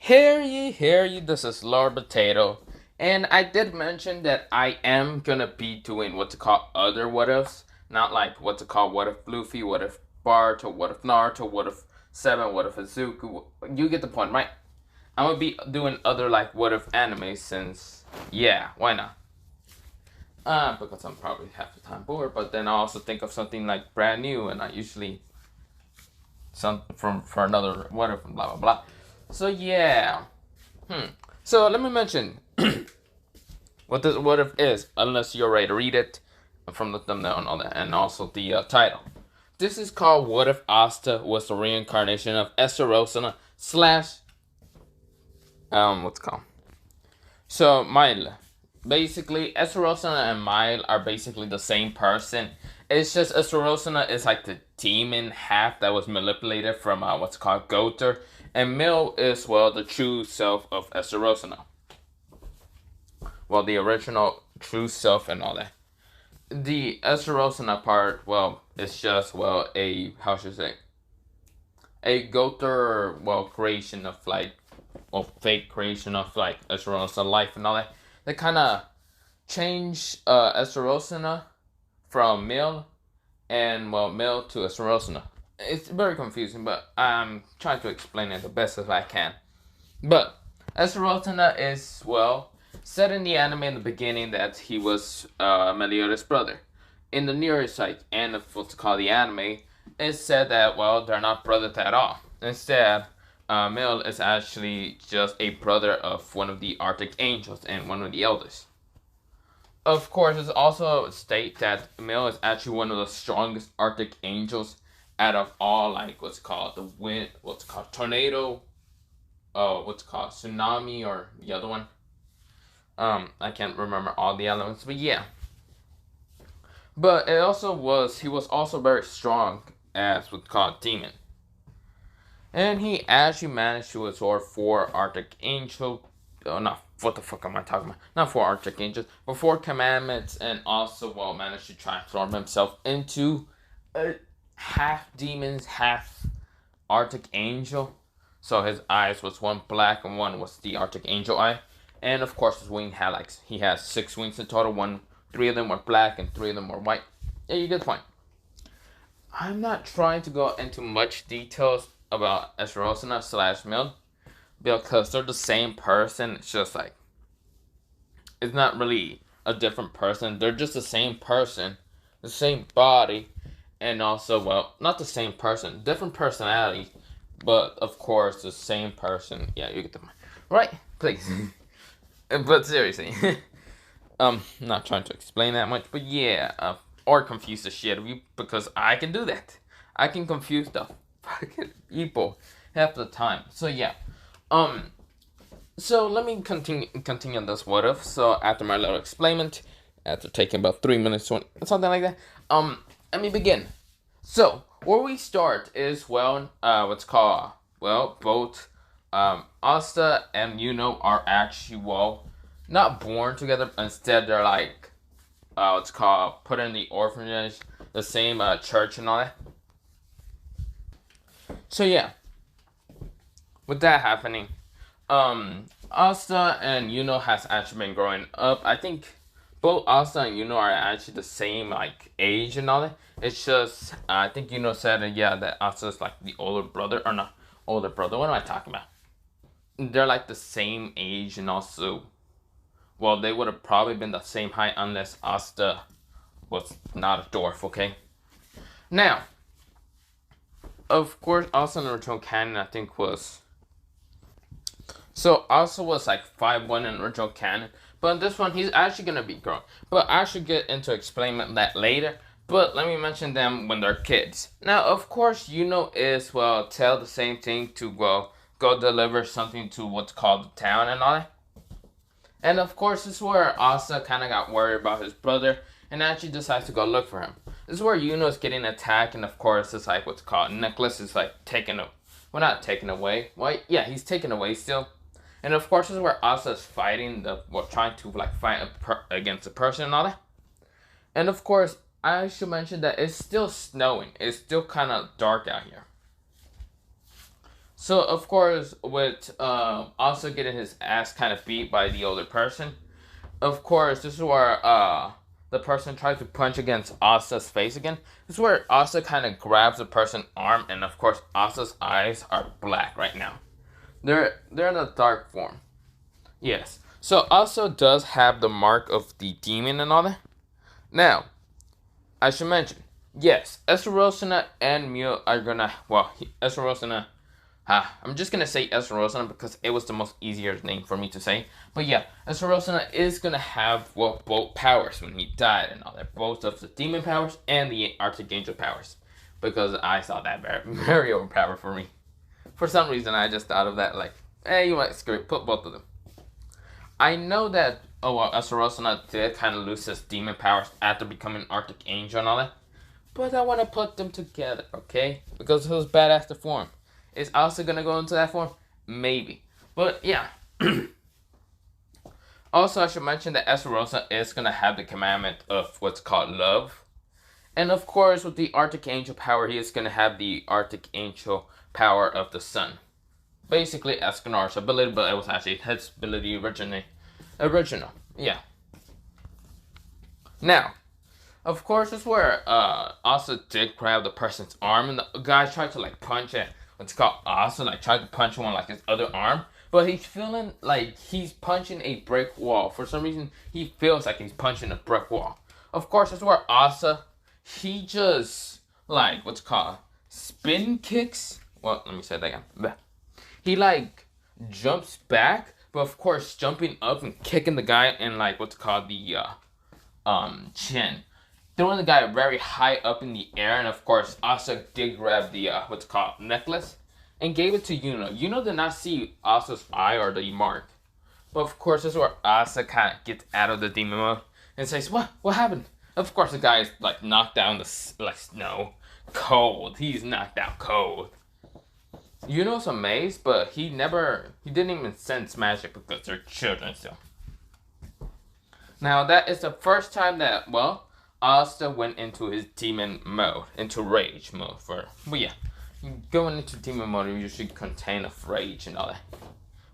Hear ye, this is Lord Potato. And I did mention that I am gonna be doing what's called other what ifs. Not like what's it called what if Luffy, what if Bart, or what if Naruto, what if Seven, what if Izuku. You get the point, right? I'm gonna be doing other like what if anime since yeah, why not? Because I'm probably half the time bored, but then I also think of something like brand new and I usually some from for another what if blah blah blah. So yeah. So let me mention what this what if is, unless you're ready to read it from the thumbnail and all that, and also the title. This is called "What If Asta Was the Reincarnation of Estrossa slash what's it called? So Mael, basically Estrossa and Mael are basically the same person. It's just Estrossa is like the demon half that was manipulated from what's called Goter, and Mael is the true self of Estrossa. Well, the original true self and all that. The Estrossa part, it's just a how should I say a Goter creation of like fake creation of like Estrossa life and all that. They kind of changed Estrossa from Mael and Mael to Estrossa. It's very confusing, but I'm trying to explain it the best as I can. But Estrossa is said in the anime in the beginning that he was Meliodas' brother. In the nearest end of what's called the anime, it's said that they're not brothers at all. Instead, Mael is actually just a brother of one of the Arctic Angels and one of the elders. Of course, it's also state that Mael is actually one of the strongest Arctic Angels out of all the wind, tornado, what's called tsunami, or the other one. I can't remember all the elements, but yeah. But he was also very strong as what's called demon. And he actually managed to absorb 4 Arctic Angel. Oh, not what the fuck am I talking about? Not 4 Arctic Angels, but 4 commandments, and also managed to transform himself into a half demons, half Arctic Angel. So his eyes was one black and one was the Arctic Angel eye. And of course his wing had he has 6 wings in total. 3 of them were black and 3 of them were white. Yeah, you get the point. I'm not trying to go into much details about Estrossa slash Mael because they're the same person. It's just it's not really a different person. They're just the same person, the same body, and also not the same person, different personality, but of course the same person. Yeah, you get the point, right? Please. But seriously, not trying to explain that much, but yeah, or confuse the shit of you because I can do that. I can confuse the fucking people half the time. So yeah, so let me continue this what if. So after my little explainment, after taking about 3 minutes, something like that, let me begin. So where we start is what's called both Asta and are actually not born together. Instead, they're what's called put in the orphanage, the same church and all that. So yeah, with that happening, Asta and has actually been growing up. I think both Asta and are actually the same age and all that. It's just I think said that Asta is the older brother, or not older brother. What am I talking about? They're the same age, and also they would have probably been the same height unless Asta was not a dwarf. Okay. Now, of course, Asta in the original canon I think was. So Asta was 5'1" in the original canon, but in this one he's actually gonna be grown. But I should get into explaining that later. But let me mention them when they're kids. Now, of course, is tell the same thing to go deliver something to what's called the town and all that. And of course, this is where Asta kind of got worried about his brother and actually decides to go look for him. This is where is getting attacked, and of course, it's what's called necklace is taken. Not taken away. Well, yeah, he's taken away still. And of course, this is where Asta is fighting trying to fight against a person and all that. And of course, I should mention that it's still snowing. It's still kind of dark out here. So of course, with also getting his ass kind of beat by the older person, of course this is where the person tries to punch against Asta's face again. This is where Asta kind of grabs the person's arm, and of course Asta's eyes are black right now. They're in a dark form. Yes. So Asta does have the mark of the demon and all that. Now, I should mention, yes, Estrossa and Mael are gonna, well, Estrossa, I'm just gonna say Estrossa because it was the most easier name for me to say. But yeah, Estrossa is gonna have, well, both powers when he died and all that. Both of the demon powers and the Archangel powers. Because I saw that very overpowered for me. For some reason, I just thought of that, like, hey, you might screw it, put both of them. I know that, oh well, Estrossa did kind of lose his demon powers after becoming Archangel and all that. But I want to put them together, okay? Because it was badass to form. Is Asta gonna go into that form? Maybe. But yeah. Also, I should mention that Estrossa is gonna have the commandment of what's called love. And of course, with the Archangel power, he is gonna have the Archangel power of the sun. Basically, Escanar's ability, but it was actually his ability original. Yeah. Now, of course, this is where Asta did grab the person's arm, and the guy tried to like punch it. What's called Asta, like tried to punch him on like his other arm, but he's feeling like he's punching a brick wall. For some reason, he feels like he's punching a brick wall. Of course, that's where Asta, he just like what's called spin kicks. Well, let me say that again. He like jumps back, but of course jumping up and kicking the guy in like what's called the chin, throwing the guy very high up in the air. And of course Asta did grab the what's called necklace and gave it to Yuno. Yuno did not see Asta's eye or the mark, but of course this is where Asta kind of gets out of the demon mode and says, what happened? Of course the guy is like knocked down the like snow, cold. He's knocked out cold. Yuno's amazed, but he didn't even sense magic because they're children still. Now, that is the first time that, well, Asta went into his demon mode, into rage mode. But yeah, going into demon mode usually contain of rage and all that.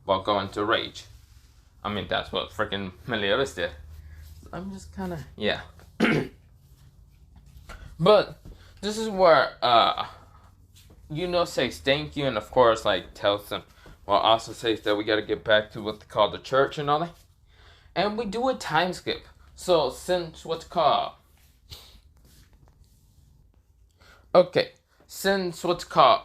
Well, going into rage. I mean, that's what freaking Meliodas did. I'm just kind of, yeah. But, this is where, Yuno says thank you, and of course, like, tells them, well, also says that we gotta get back to what they call the church and all that. And we do a time skip. So, since what's called... Okay, since what's called,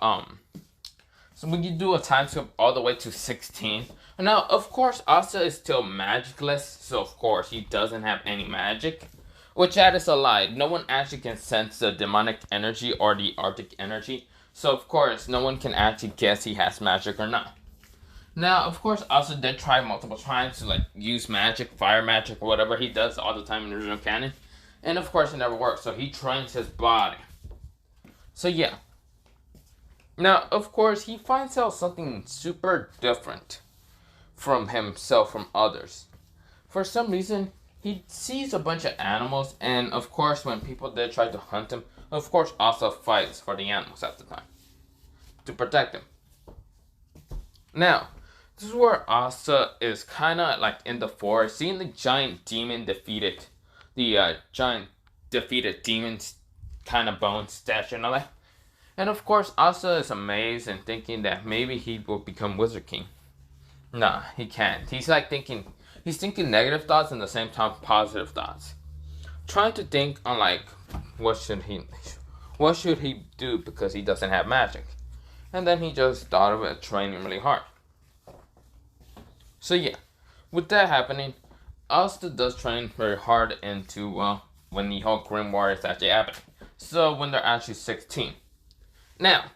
so we can do a time skip all the way to 16. Now, of course, Asta is still magicless, so of course, he doesn't have any magic. Which that is a lie. No one actually can sense the demonic energy or the arctic energy. So, of course, no one can actually guess he has magic or not. Now, of course, Asta did try multiple times to, like, use magic, fire magic, or whatever he does all the time in the original canon. And, of course, it never works. So, he trains his body. So, yeah. Now, of course, he finds out something super different from himself, from others. For some reason, he sees a bunch of animals. And, of course, when people did try to hunt him, of course, Asta fights for the animals at the time to protect them. Now, this is where Asta is kind of like in the forest, seeing the giant demon defeated, demons kind of bone statue and all that. And of course, Asta is amazed and thinking that maybe he will become Wizard King. Nah, he can't. He's thinking negative thoughts and at the same time positive thoughts. Trying to think on like, what should he do because he doesn't have magic? And then he just thought of it, training really hard. So yeah, with that happening, Asta does train very hard into, well, when the whole grimoire is actually happening. So when they're actually 16. Now,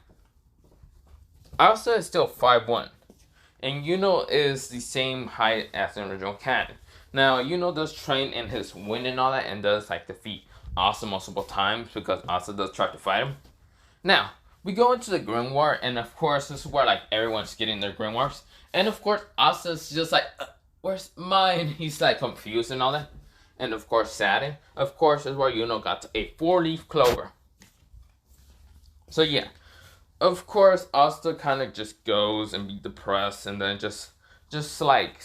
Asta is still 5'1", and Yuno is the same height as the original canon. Now, Yuno does train in his wind and all that, and does like defeat Asta multiple times because Asta does try to fight him. Now, we go into the grimoire, and of course, this is where like everyone's getting their grimoires. And of course, Asta's just like, where's mine? He's like confused and all that. And of course, saddened. Of course, is where Yuno got a 4-leaf clover. So yeah, of course, Asta kind of just goes and be depressed, and then just like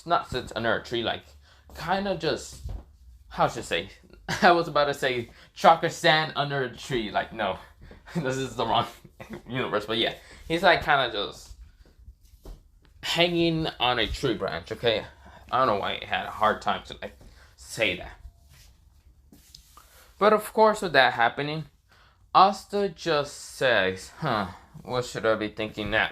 not sits under a tree, like kind of just, how should I say? I was about to say chocolate sand under a tree. Like, no, this is the wrong universe. But yeah, he's like kind of just hanging on a tree branch. Okay, I don't know why I had a hard time to like say that. But of course, with that happening, Asta just says, what should I be thinking now?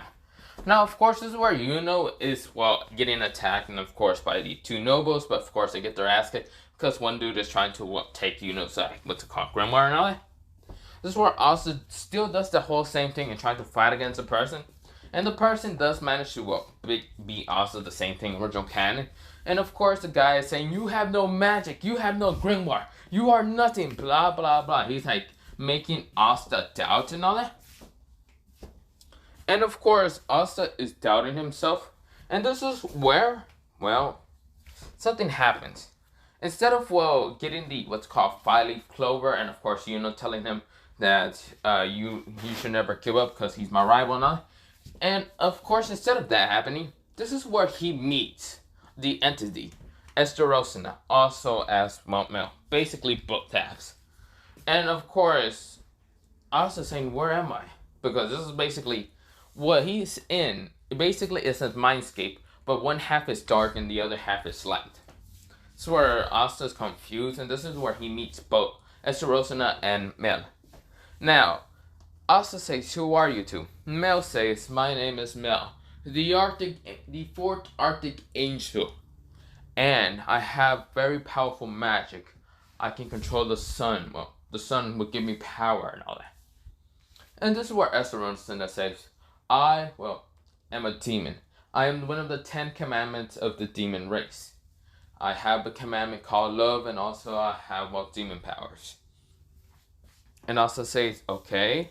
Now, of course, this is where Yuno is, well, getting attacked, and of course, by the two nobles, but of course, they get their ass kicked, because one dude is trying to take Yuno's, what's it called, grimoire and all that. This is where Asta still does the whole same thing and trying to fight against a person. And the person does manage to, well, beat Asta the same thing, original canon. And of course, the guy is saying, you have no magic, you have no grimoire, you are nothing, blah, blah, blah. He's like, making Asta doubt and all that. And of course, Asta is doubting himself. And this is where, well, something happens. Instead of, well, getting the, what's called 5-leaf clover, and of course, telling him that you should never give up because he's my rival and all. And of course, instead of that happening, this is where he meets the entity, Estrossa, also as Mael. Basically, both halves. And of course, Asta saying, where am I? Because this is basically what he's in. Basically, it's a mindscape, but one half is dark and the other half is light. This is where Asta's confused, and this is where he meets both Estrossa and Mael. Now, Asta says, who are you two? Mael says, my name is Mael, the fourth Arctic Angel, and I have very powerful magic. I can control the sun. Well, the sun would give me power and all that. And this is where Estrossa says, I, well, am a demon. I am one of the 10 commandments of the demon race. I have a commandment called love, and also I have, well, demon powers. And Asta says, okay.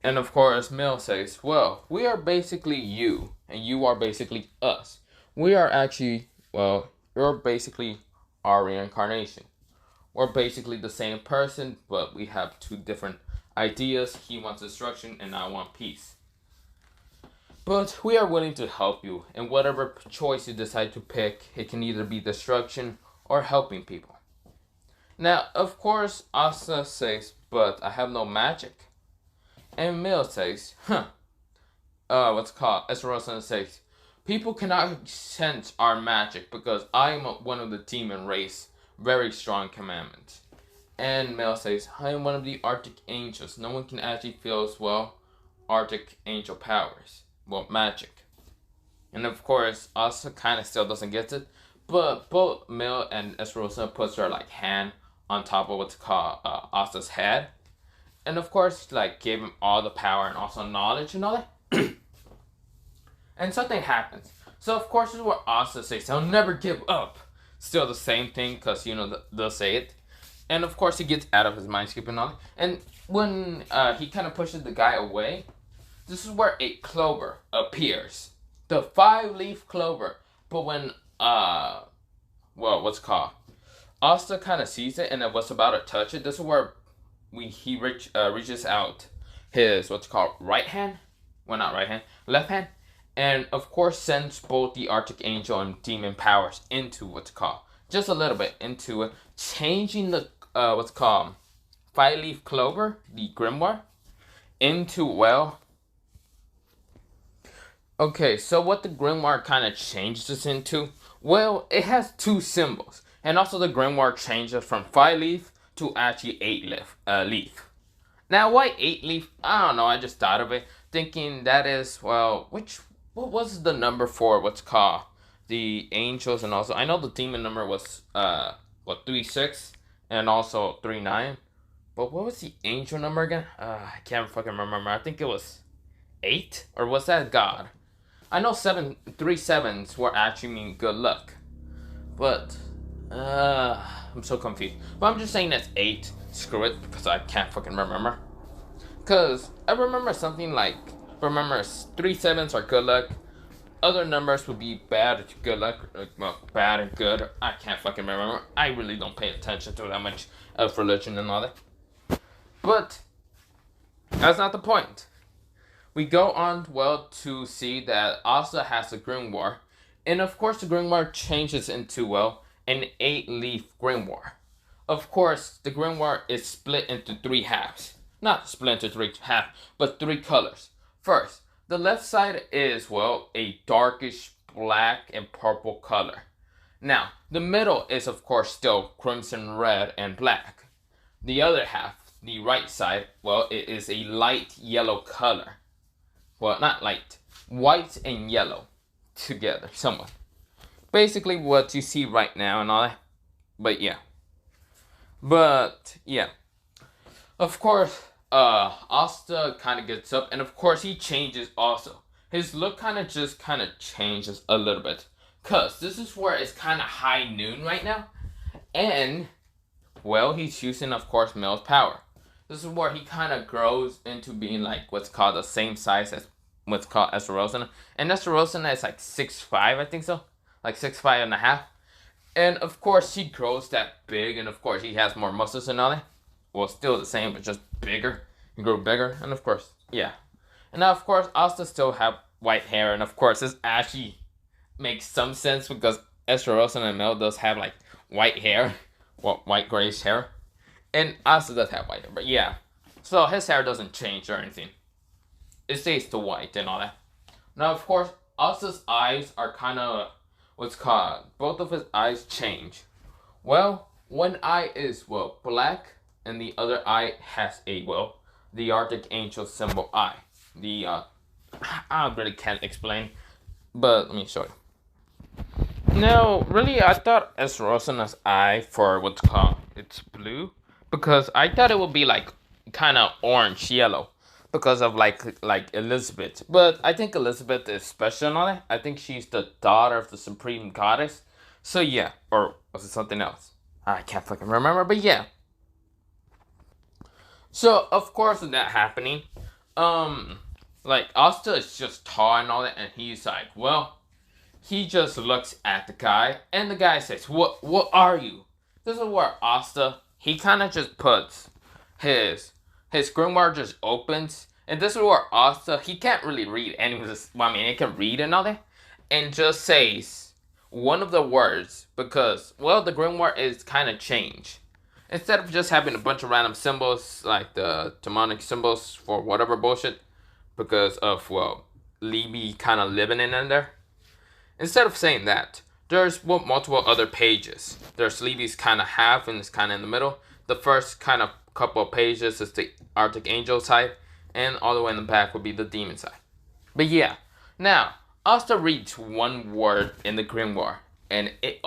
And of course, Mael says, well, we are basically you, and you are basically us. We are actually, well, you're basically our reincarnation. We're basically the same person, but we have two different ideas. He wants destruction, and I want peace. But we are willing to help you, and whatever choice you decide to pick, it can either be destruction or helping people. Now, of course, Asta says, but I have no magic. And Mael says, what's it called? Estrossa says, people cannot sense our magic because I am one of the demon race. Very strong commandment. And Mael says, I am one of the Arctic Angels. No one can actually feel as well Arctic Angel powers. Well, magic. And of course, Asta kind of still doesn't get it. But both Mael and Estrossa puts her like hand on top of what's called Asta's head. And of course, like gave him all the power and also knowledge and all that. And something happens. So of course, this is what Asta says, I'll never give up. Still the same thing, because, they'll say it. And, of course, he gets out of his mindscape and all that. And when he kind of pushes the guy away, this is where a clover appears. The 5-leaf clover. But when, what's it called? Asta kind of sees it and was about to touch it. This is where he reaches out his, what's it called, right hand? Well, not right hand. Left hand. And, of course, sends both the Arctic Angel and demon powers into what's called, just a little bit into it, changing the, what's called, 5-leaf clover, the grimoire, into, well, okay, so what the grimoire kind of changes this into, well, it has 2 symbols. And also the grimoire changes from 5-leaf to actually 8-leaf. Now, why 8-leaf? I don't know, I just thought of it, thinking that is, well, what was the number for what's called the angels, and also I know the demon number was 36 and also 39, but what was the angel number again? I can't fucking remember. I think it was 8, or was that God? I know 3 sevens were actually mean good luck, but I'm so confused. But I'm just saying that's 8. Screw it, because I can't fucking remember. Because I remember something like, 3 sevens are good luck. Other numbers would be bad, good luck, well, bad and good. I can't fucking remember. I really don't pay attention to that much of religion and all that. But that's not the point. we go on, well, to see that Asta has a grimoire. And of course, the grimoire changes into, well, an 8-leaf grimoire. Of course, the grimoire is split into 3 halves. Not split into 3 halves, but 3 colors. First, the left side is, well, a darkish black and purple color. Now, the middle is, of course, still crimson red and black. The other half, the right side, well, it is a light yellow color. Well, not light, white and yellow together, somewhat. Basically what you see right now and all that. But yeah. Of course, Asta kind of gets up, and of course he changes also. His look kind of changes a little bit. Cause this is where it's kind of high noon right now. And, well, he's using, of course, Mael's power. This is where he kind of grows into being like what's called the same size as what's called Estrossa. And Estrossa is like 6'5", I think so. Like 6'5" and a half. And of course he grows that big, and of course he has more muscles and all that. Well, still the same, but just bigger. He grew bigger, and of course, yeah. And now of course Asta still have white hair, and of course this actually makes some sense because Estrossa and Mael does have like white hair. Well, white grayish hair. And Asta does have white hair, but yeah. So his hair doesn't change or anything. It stays to white and all that. Now, of course, Asta's eyes are kind of what's called. Both of his eyes change. Well, one eye is, well, black, and the other eye has a, well, the Arctic Angel symbol eye. I really can't explain, but let me show you. No, really, I thought Esrossa's eye for what's called, it's blue. Because I thought it would be like kind of orange yellow because of like Elizabeth. But I think Elizabeth is special and all that. I think she's the daughter of the supreme goddess. So yeah, or was it something else? I can't fucking remember, but yeah. So of course with that happening, like Asta is just tall and all that, and he's like, well, he just looks at the guy, and the guy says, what are you? This is where Asta, he kind of just puts his grimoire just opens, and this is where Asta, he can't really read any of this. Well, I mean, he can read and all that, and just says one of the words because, well, the grimoire is kind of changed. Instead of just having a bunch of random symbols like the demonic symbols for whatever bullshit, because of, well, Libby kind of living in there. Instead of saying that, there's multiple other pages. There's Libby's kind of half and it's kind of in the middle. The first kind of couple of pages is the Arctic Angel side, and all the way in the back would be the demon side. But yeah, now Asta reads one word in the grimoire, and it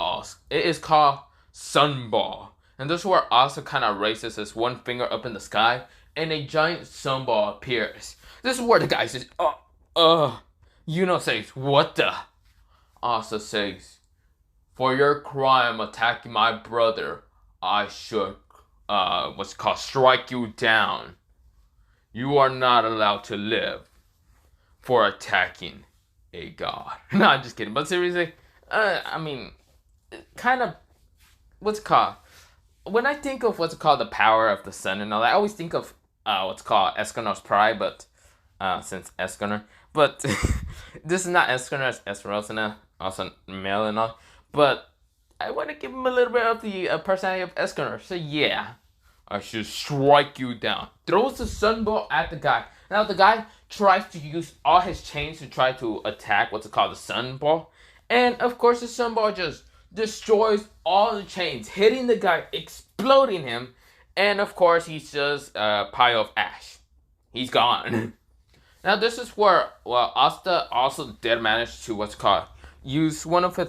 is called Sunball. And this is where Asta kind of raises his one finger up in the sky, and a giant sunball appears. This is where the guy says, says, what the? Asta says, for your crime attacking my brother, I should, strike you down. You are not allowed to live for attacking a god. No, I'm just kidding. But seriously, kind of, when I think of what's called the power of the sun and all that, I always think of what's called Escanor's pride, but since Escanor, but this is not Escanor, it's Estrossa, also Mael and all, but I want to give him a little bit of the personality of Escanor. So yeah, I should strike you down. Throws the sunball at the guy. Now the guy tries to use all his chains to try to attack what's called the sunball, and of course the sunball just destroys all the chains, hitting the guy, exploding him, and of course he's just a pile of ash. He's gone. Now this is where, well, Asta also did manage to use one of his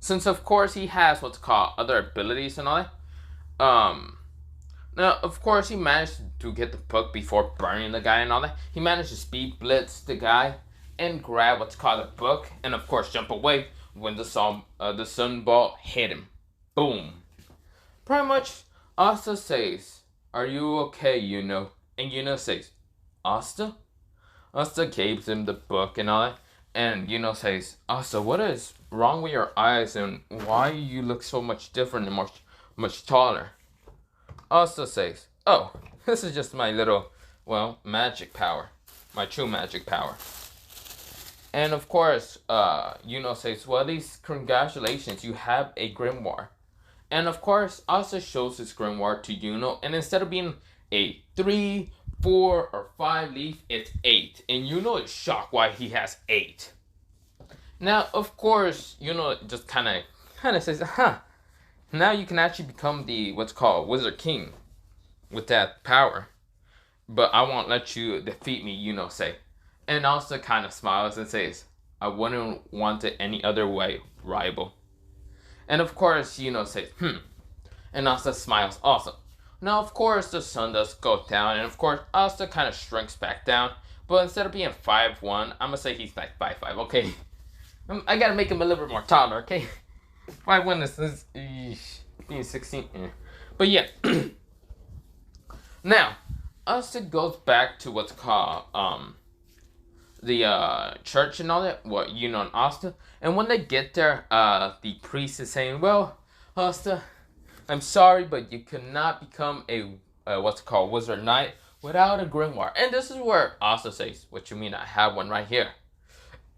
since of course he has other abilities and all that. Now of course he managed to get the book before burning the guy and all that. He managed to speed blitz the guy and grab the book, and of course jump away when the sunball hit him. Boom. Pretty much, Asta says, are you okay, And Yuno says, Asta? Asta gives him the book and all that, and says, Asta, what is wrong with your eyes, and why you look so much different and much taller? Asta says, oh, this is just my little well, magic power. My true magic power. And of course, says, well, these congratulations, you have a grimoire. And of course, Asta shows his grimoire to and instead of being a 3, 4, or 5 leaf, it's 8. And is shocked why he has 8. Now, of course, just kind of says, now you can actually become the, what's called, Wizard King with that power. But I won't let you defeat me, say. And Asta kind of smiles and says, I wouldn't want it any other way, rival. And of course, says, And Asta smiles also. Now, of course, the sun does go down, and of course, Asta kind of shrinks back down. But instead of being 5'1", I'm going to say he's like 5'5", okay? I got to make him a little bit more taller, okay? 5'1" is being 16. But yeah. Now, Asta goes back to what's called, the church and all that, and Asta. And when they get there, the priest is saying, well, Asta, I'm sorry, but you cannot become a, wizard knight without a grimoire. And this is where Asta says, what you mean, I have one right here.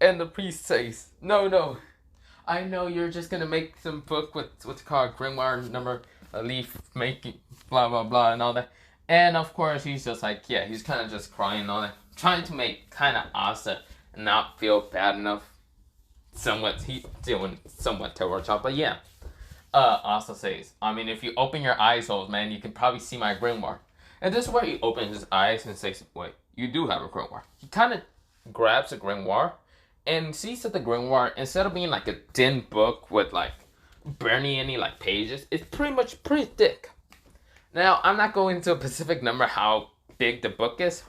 And the priest says, no, I know you're just going to make some book with what's called grimoire number, a leaf, making, blah, blah, blah, and all that. And of course, he's just like, yeah, he's kind of just crying and all that. Trying to make kind of Asta not feel bad enough. He's doing somewhat terrible job, but yeah. Asta says, I mean, if you open your eyes, old man, you can probably see my grimoire. And this is where he opens his eyes and says, wait, you do have a grimoire. He kind of grabs a grimoire and sees that the grimoire, instead of being like a thin book with like barely any like pages, it's pretty thick. Now, I'm not going into a specific number how big the book is,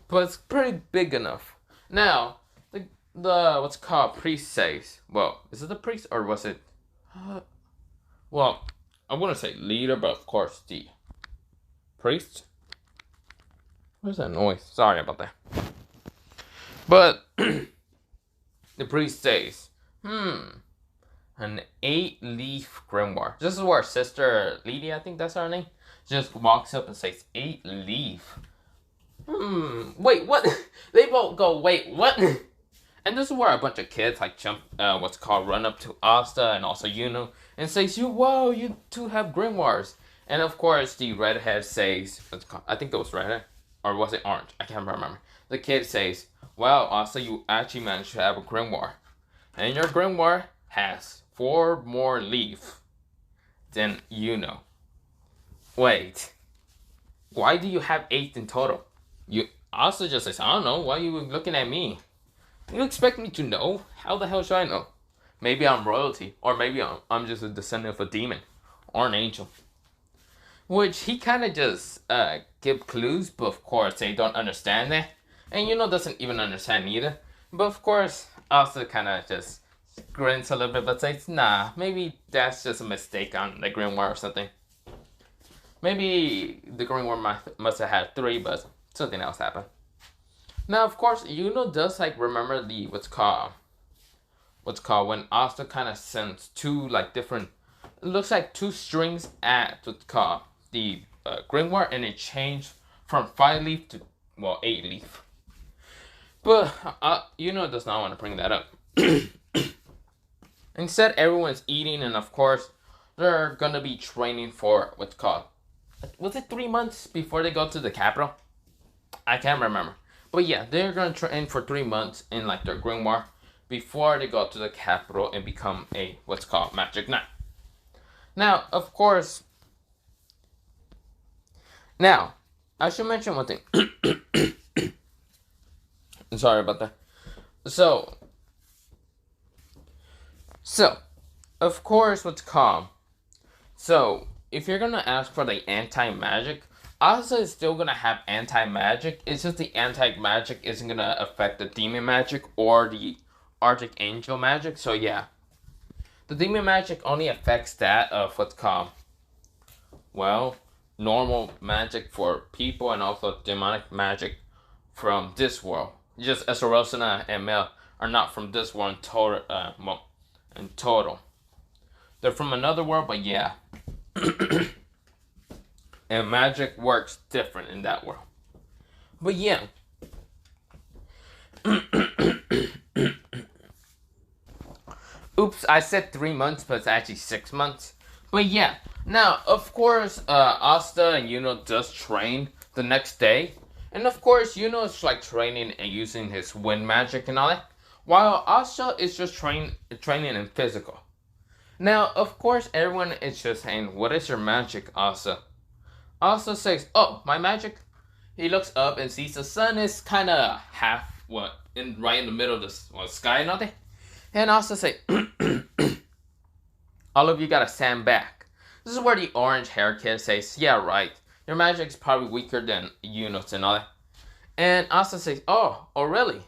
but it's pretty big enough. Now, the what's called priest says, well, is it the priest or was it? Well, I'm gonna say leader, but of course the priest. Where's that noise? Sorry about that. But the priest says, an 8-leaf grimoire. This is where Sister Lydia, I think that's her name, just walks up and says, 8-leaf. Wait, what? They both go, wait, what? And this is where a bunch of kids like run up to Asta and also and says, whoa, you two have grimoires. And of course, the redhead says, I think it was redhead, or was it orange? I can't remember. The kid says, well, Asta, you actually managed to have a grimoire. And your grimoire has 4 more leaves than Wait, why do you have 8 in total? You Asta just says, I don't know, why are you looking at me? You expect me to know? How the hell should I know? Maybe I'm royalty, or maybe I'm just a descendant of a demon, or an angel. Which he kind of just give clues, but of course they don't understand that. And doesn't even understand either. But of course, Asta kind of just grins a little bit, but says, nah, maybe that's just a mistake on the grimoire or something. Maybe the grimoire must have had 3, but something else happened. Now, of course, does remember the what's called when Asta kind of sends 2 different, it looks like 2 strings at what's called the grimoire, and it changed from 5 leaf to 8 leaf. But does not want to bring that up. Instead, everyone's eating, and of course, they're gonna be training for what's called, was it 3 months before they go to the capital? I can't remember. But yeah, they're gonna train for 3 months in their grimoire before they go to the capital and become a what's called magic knight. Now, of course, I should mention one thing. I'm sorry about that. So, of course, what's called. So, if you're gonna ask for the anti-magic, Asta is still gonna have anti-magic. It's just the anti-magic isn't gonna affect the demon magic or the Arctic Angel magic. So yeah, the demon magic only affects that of what's called, normal magic for people, and also demonic magic from this world. Just Estrossa and Mael are not from this world in total. They're from another world, but yeah. And magic works different in that world. But yeah. Oops, I said 3 months, but it's actually 6 months. But yeah. Now, of course, Asta and Yuno does train the next day. And of course, Yuno is like training and using his wind magic and all that. While Asta is just training in physical. Now, of course, everyone is just saying, what is your magic, Asta? Asta says, oh, my magic? He looks up and sees the sun is kind of half, right in the middle of the sky and all that. And Asta say, all of you gotta stand back. This is where the orange hair kid says, yeah, right. Your magic's probably weaker than Yuno's and all that. And Asta says, oh, really?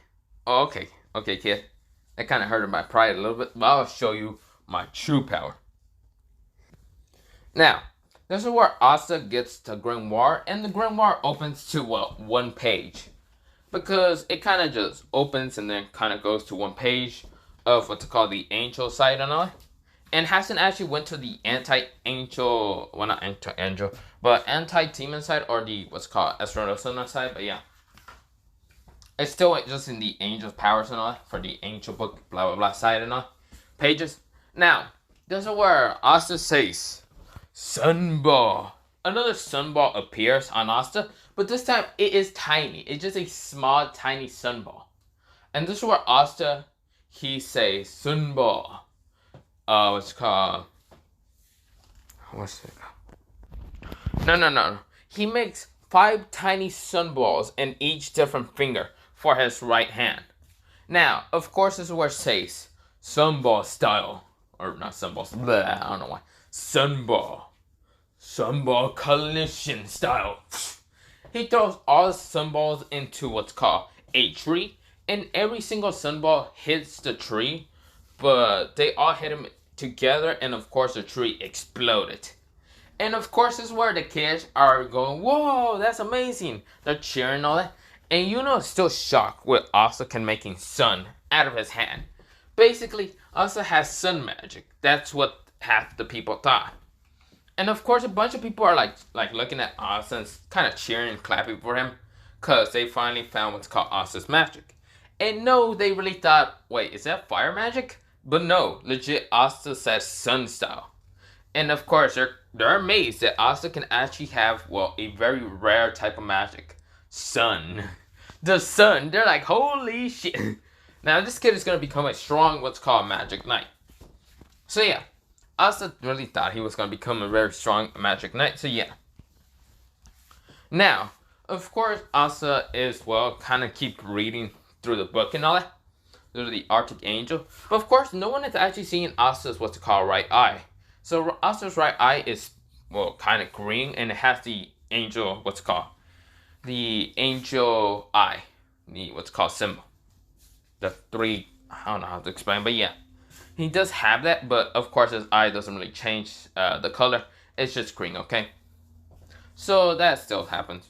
Oh, okay, kid. That kind of hurted my pride a little bit, but I'll show you my true power. Now, this is where Asta gets the grimoire, and the grimoire opens to, one page. Because it kind of just opens and then kind of goes to one page of what's called the angel side and all. And hasn't actually went to the anti-angel, well, not anti-angel, but anti-demon side, or the, what's called Estrossa side, but yeah. It's still just in the angel's powers and all, for the angel book, blah, blah, blah, side and all. Pages. Now, this is where Asta says, Sunball. Another sunball appears on Asta, but this time it is tiny. It's just a small, tiny sunball. And this is where Asta, he says, Sunball. What's it called? What's it called? No. He makes 5 tiny sunballs in each different finger for his right hand. Now, of course, this is where it says, Sunball style. Or not sunball, I don't know why. Sunball. Sunball collision style. He throws all the sunballs into what's called a tree, and every single sunball hits the tree, but they all hit him together, and of course the tree exploded. And of course this is where the kids are going, whoa, that's amazing. They're cheering all that. And Yuno is still shocked with Asta can making sun out of his hand. Basically, Asta has sun magic. That's what half the people thought. And of course, a bunch of people are like looking at Asta and kind of cheering and clapping for him, because they finally found what's called Asta's magic. And no, they really thought, wait, is that fire magic? But no, legit, Asta says sun style. And of course, they're amazed that Asta can actually have, a very rare type of magic. Sun. The sun. They're like, holy shit. Now, this kid is going to become a strong, what's called magic knight. So yeah, Asta really thought he was going to become a very strong magic knight. So yeah. Now, of course, Asta is, kind of keep reading through the book and all that. Through the Arctic Angel. But of course, no one is actually seeing Asta's what's called right eye. So Asta's right eye is, kind of green, and it has the angel, what's called the angel eye. The what's called symbol. The 3, I don't know how to explain, but yeah. He does have that, but of course his eye doesn't really change the color. It's just green, okay? So that still happens.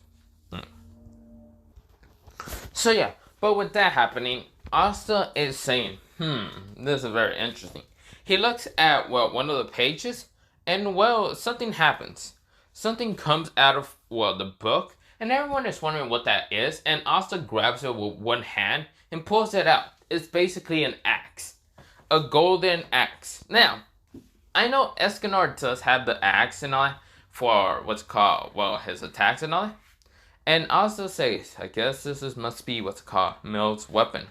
So yeah, but with that happening, Asta is saying, this is very interesting. He looks at, one of the pages, and, something happens. Something comes out of, the book, and everyone is wondering what that is, and Asta grabs it with one hand and pulls it out. It's basically an axe. A golden axe. Now, I know Escanor does have the axe and all that for what's called, his attacks and all that. And Asta says, I guess must be what's called Mael's weapon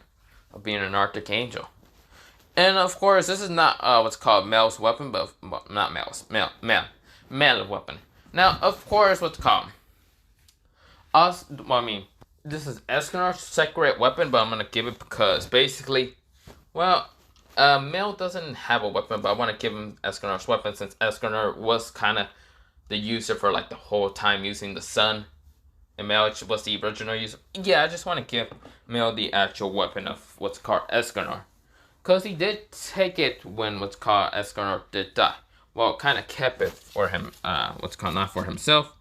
of being an Arctic Angel. And of course, this is not what's called Mael's weapon, but not Mael's. Mael weapon. Now, of course, what's called this is Escanor's secret weapon, but I'm gonna give it because basically, Mael doesn't have a weapon, but I want to give him Escanor's weapon since Escanor was kind of the user for the whole time using the sun. And Mael was the original user. Yeah, I just want to give Mael the actual weapon of what's called Escanor. Because he did take it when what's called Escanor did die. Kind of kept it for him, not for himself,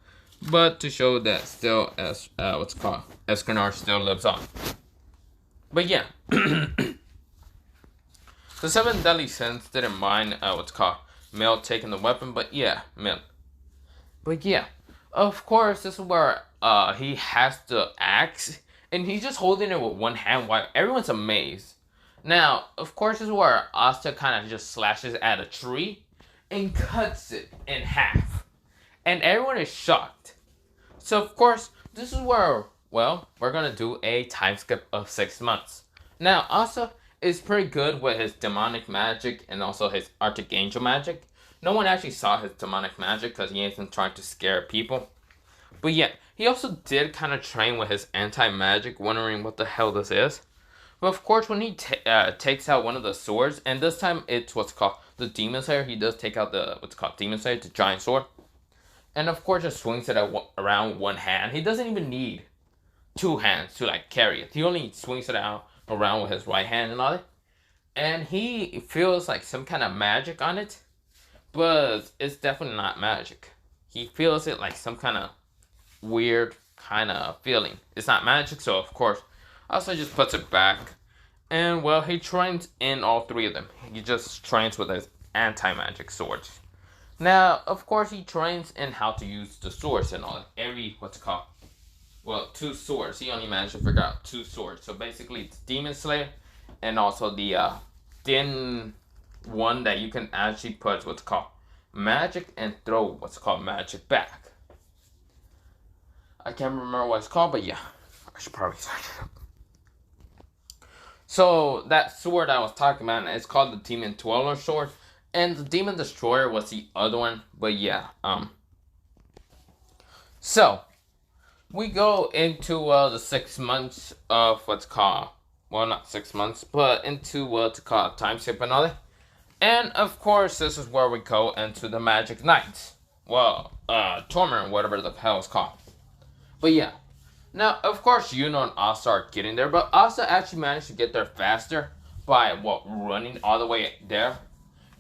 but to show that still, Escanor still lives on. But yeah. The 7 Deadly Sins didn't mind Mael taking the weapon, but yeah, Mael. But yeah. Of course, this is where he has the axe, and he's just holding it with one hand while everyone's amazed. Now, of course, this is where Asta kind of just slashes at a tree and cuts it in half, and everyone is shocked. So, of course, this is where, well, we're gonna do a time skip of 6 months. Now, Asta is pretty good with his demonic magic and also his Arctic Angel magic. No one actually saw his demonic magic because he isn't trying to scare people. But yeah, he also did kind of train with his anti-magic, wondering what the hell this is. But of course, when he takes out one of the swords, and this time it's what's called the Demon Slayer, he does take out the what's called Demon Slayer, the giant sword. And of course, just swings it around one hand. He doesn't even need two hands to like carry it. He only swings it out around with his right hand and all that. And he feels like some kind of magic on it, but it's definitely not magic. He feels it like some kind of weird kind of feeling. It's not magic, so of course, also just puts it back. And well, he trains in all three of them. He just trains with his anti-magic swords. Now, of course, he trains in how to use the swords and all that. Every, what's it called? Well, two swords. He only managed to figure out two swords. So basically, it's Demon Slayer and also the thin one that you can actually put what's called magic and throw what's called magic back. I can't remember what it's called, but yeah, I should probably search it up. So that sword I was talking about, it's called the Demon Dweller sword, and the Demon Destroyer was the other one. But yeah, so we go into the 6 months of what's called, well, not 6 months, but into what's called time skip and all that. And of course, this is where we go into the Magic Knights. Well, Torment, whatever the hell it's called. But yeah. Now, of course, Yuno and Asta are getting there, but Asta actually managed to get there faster by, running all the way there.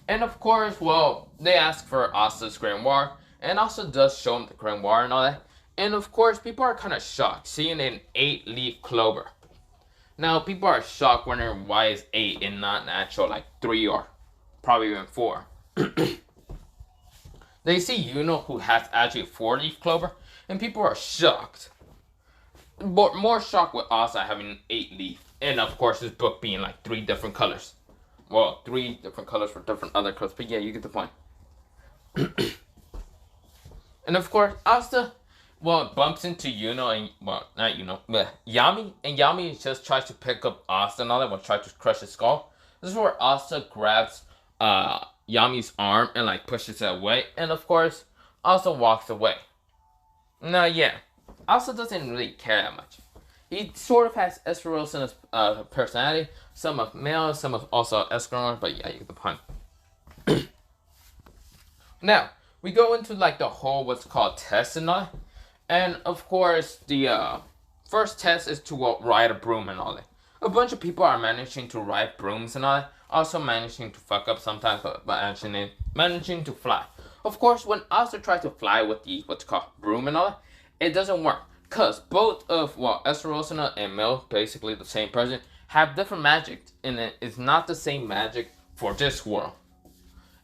And of course, well, they ask for Asta's grimoire, and Asta does show them the grimoire and all that. And of course, people are kind of shocked seeing an 8-leaf clover. Now, people are shocked wondering why it's 8 and not an actual, like, 3 or probably even 4. They see Yuno, who has actually a 4-leaf clover, and people are shocked. But more shocked with Asta having an 8-leaf. And of course, this book being like 3 different colors. Well, 3 different colors for different other colors. But yeah, you get the point. And of course, Asta, well, bumps into Yuno and, well, not Yuno, but Yami. And Yami just tries to pick up Asta and all that, will try to crush his skull. This is where Asta grabs Yami's arm and like pushes it away. And of course, Asta walks away. Now, yeah. Asta doesn't really care that much. He sort of has Estrossa personality. Some of Mael, some of also Estrossa, but yeah, you get the point. Now, we go into like the whole what's called test and all. And of course, the first test is to ride a broom and all that. A bunch of people are managing to ride brooms and all that. Also managing to fuck up sometimes, but actually managing to fly. Of course, when Asta tries to fly with the what's called broom and all that, it doesn't work, because both of, Estrossa and Mael, basically the same person, have different magic, and it's not the same magic for this world.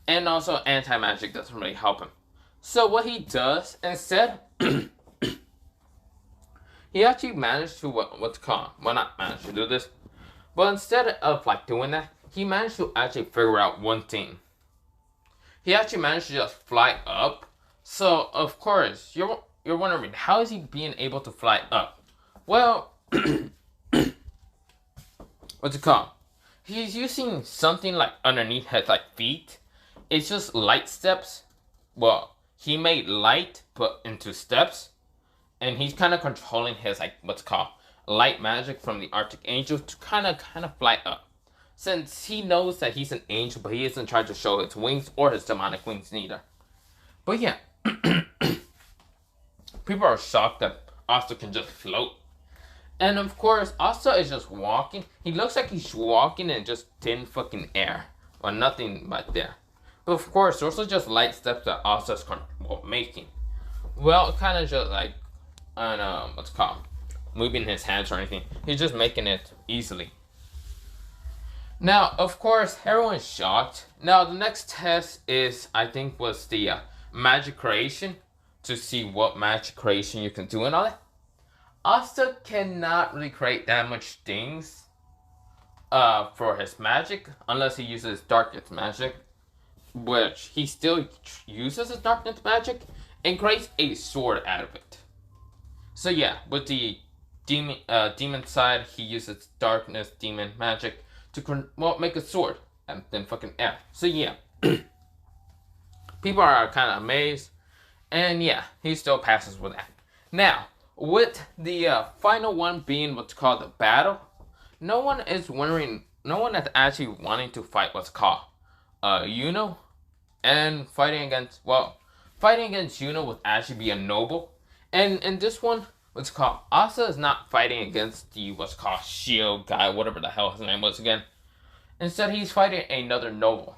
And also, anti-magic doesn't really help him. So what he does, instead, he actually managed to, not managed to do this, but instead of, doing that, he managed to actually figure out one thing. He actually managed to just fly up, so, of course, you're wondering, how is he being able to fly up? Well, what's it called? He's using something like underneath his feet. It's just light steps. Well, he made light put into steps, and he's kind of controlling his what's called light magic from the Arctic Angel to kind of fly up. Since he knows that he's an angel, but he isn't trying to show his wings or his demonic wings neither. But yeah. People are shocked that Asta can just float. And of course, Asta is just walking. He looks like he's walking in just thin fucking air. Or nothing but there. But of course, those are just light steps that Asta's making. Well, kind of just like, I don't know, what's it called? Moving his hands or anything. He's just making it easily. Now, of course, everyone's shocked. Now, the next test is, I think, was the magic creation. to see what magic creation you can do and all that. Asta cannot really create that much things for his magic unless he uses darkness magic, which he still uses his darkness magic and creates a sword out of it. So yeah, with the demon side, he uses darkness demon magic to make a sword and then fucking F. So yeah, people are kind of amazed, and yeah, he still passes with that. Now, with the final one being what's called the battle, no one is actually wanting to fight what's called Yuno, and fighting against Yuno would actually be a noble. And in this one, what's called Asta is not fighting against the what's called shield guy, whatever the hell his name was again. Instead, he's fighting another noble.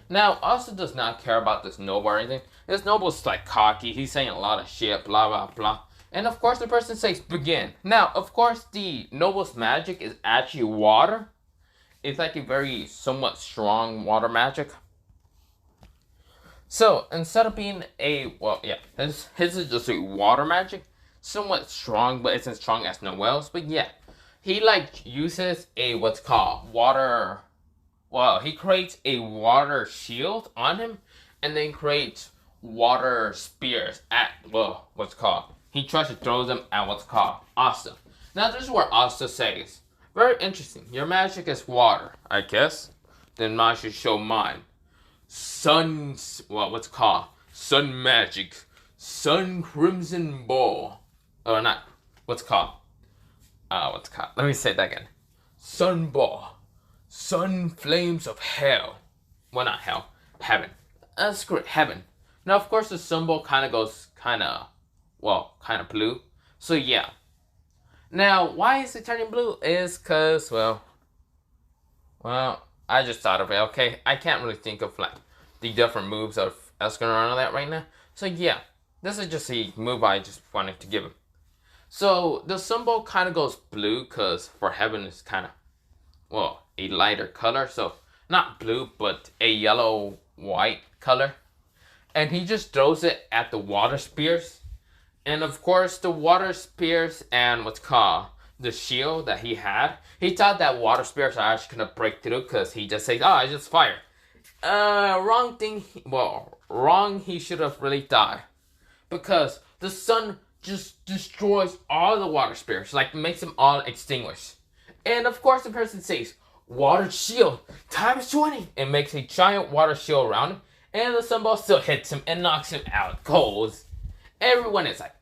Now, Asta does not care about this noble or anything. This noble's like cocky. He's saying a lot of shit, blah blah blah. And of course, the person says begin. Now, of course, the noble's magic is actually water. It's like a very somewhat strong water magic. So instead of being his is just a water magic, somewhat strong, but it's as strong as Noel's. But yeah, he like uses a what's called water. Well, he creates a water shield on him, and then creates water spears at what's called. He tries to throw them at what's called Asta. Now this is where Asta says, "Very interesting. Your magic is water, I guess. Then I should show mine. Sun magic, sun crimson ball, or not? What's called? Let me say that again. Sun ball, sun flames of hell. Well, not hell, heaven. Screw it, heaven. Now, of course, the sun ball kind of goes kind of blue. So yeah. Now, why is it turning blue? Is cause I just thought of it. Okay, I can't really think of like the different moves of Estrossa and all that right now. So yeah, this is just a move I just wanted to give him. So the symbol kind of goes blue because for heaven is kind of a lighter color. So not blue, but a yellow white color. And he just throws it at the water spears. And of course, the water spears and what's called the shield that he had, he thought that water spears are actually gonna break through because he just says, I just fired. Wrong thing. Wrong. He should have really died because the sun just destroys all the water spears, like makes them all extinguish. And of course, the person says, water shield times 20, and makes a giant water shield around him. And the sunball still hits him and knocks him out cold. Everyone is like,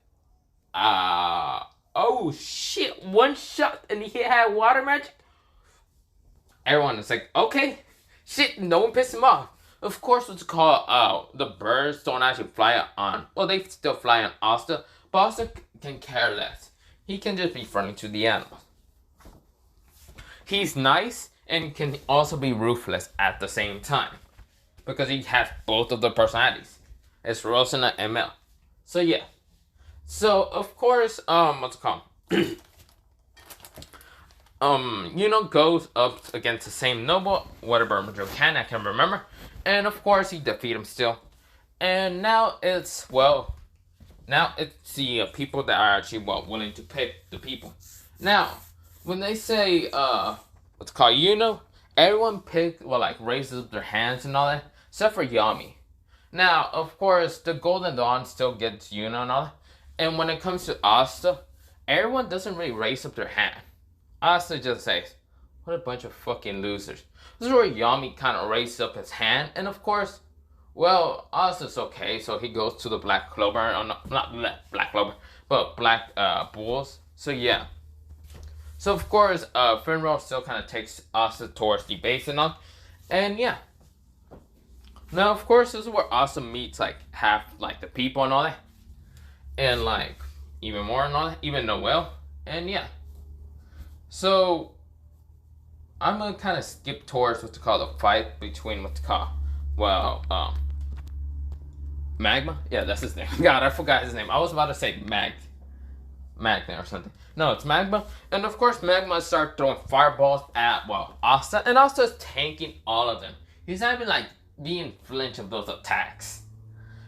oh shit, one shot and he had water magic? Everyone is like, okay, shit, no one pissed him off. Of course, what's called, the birds don't actually fly on, they still fly on Asta, but Asta can care less. He can just be friendly to the animals. He's nice and can also be ruthless at the same time. Because he has both of the personalities. It's Estrossa and Mael. So yeah. So of course, what's it called? Goes up against the same noble, whatever Joe can, I can't remember. And of course he defeats him still. And now it's the people that are actually willing to pick the people. Now, when they say what's called everyone raises up their hands and all that, except for Yami. Now, of course, the Golden Dawn still gets and all that. And when it comes to Asta, everyone doesn't really raise up their hand. Asta just says, what a bunch of fucking losers. This is where Yami kind of raises up his hand. And of course, Asta's okay. So he goes to the Black Clover. Not Black Clover, but Black Bulls. So yeah. So of course, Finro still kind of takes Asta towards the base and all. And yeah. Now, of course, this is where Asta meets, half, the people and all that. And, even more and all that. Even Noel. And, yeah. So, I'm going to kind of skip towards what's called a fight between Magma? Yeah, that's his name. God, I forgot his name. I was about to say Magna or something. No, it's Magma. And, of course, Magma starts throwing fireballs at, Asta. And Asta's tanking all of them. He's not even, being flinch of those attacks.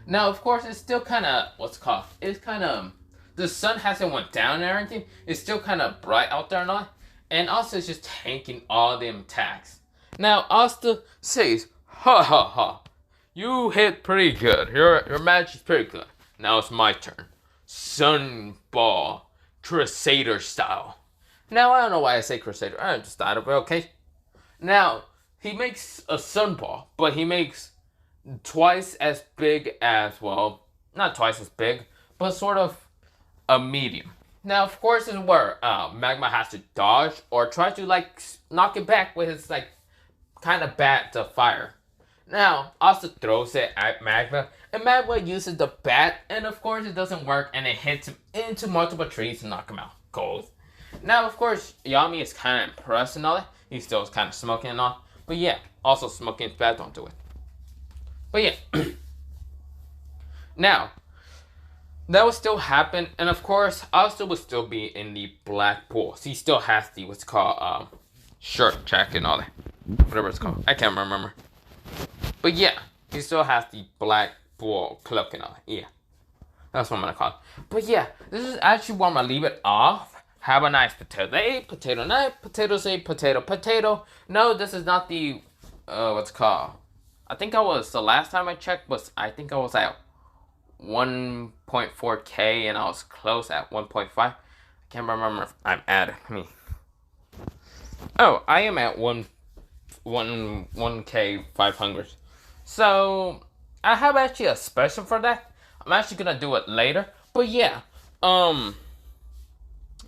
Now, of course, it's still kind of, what's it called? It's kind of, the sun hasn't went down and everything. It's still kind of bright out there and all. And Asta is just tanking all them attacks. Now, Asta says, ha ha ha. You hit pretty good. Your match is pretty good. Now it's my turn. Sun Ball. Crusader style. Now, I don't know why I say Crusader. I just thought of it, okay? Now, he makes a sun ball, but he makes twice as big as, well, not twice as big, but sort of a medium. Now, of course, this is where Magma has to dodge or try to, like, knock it back with his, like, kind of bat to fire. Now, Asta throws it at Magma, and Magma uses the bat, and of course, it doesn't work, and it hits him into multiple trees to knock him out. Gold. Now, of course, Yami is kind of impressed and all that. He still is kind of smoking and all. But yeah, also smoking his bat onto it. But yeah. Now, that will still happen. And of course, Asta will still be in the black pool. So he still has the, what's called, shirt, jacket and all that. Whatever it's called. I can't remember. But yeah, he still has the black pool cloak and all that. Yeah. That's what I'm going to call it. But yeah, this is actually where I'm going to leave it off. Have a nice potato day, potato night, potato say, potato, potato. No, this is not the, what's it called? I think the last time I checked I think I was at 1.4K and I was close at 1.5. I can't remember if I'm at me. Oh, I am at 1K 500. So, I have actually a special for that. I'm actually gonna do it later. But yeah,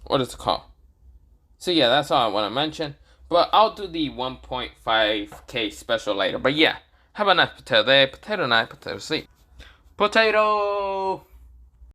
what is it called? So yeah, that's all I want to mention. But I'll do the 1.5K special later. But yeah, have a nice potato day, potato night, potato sleep. Potato!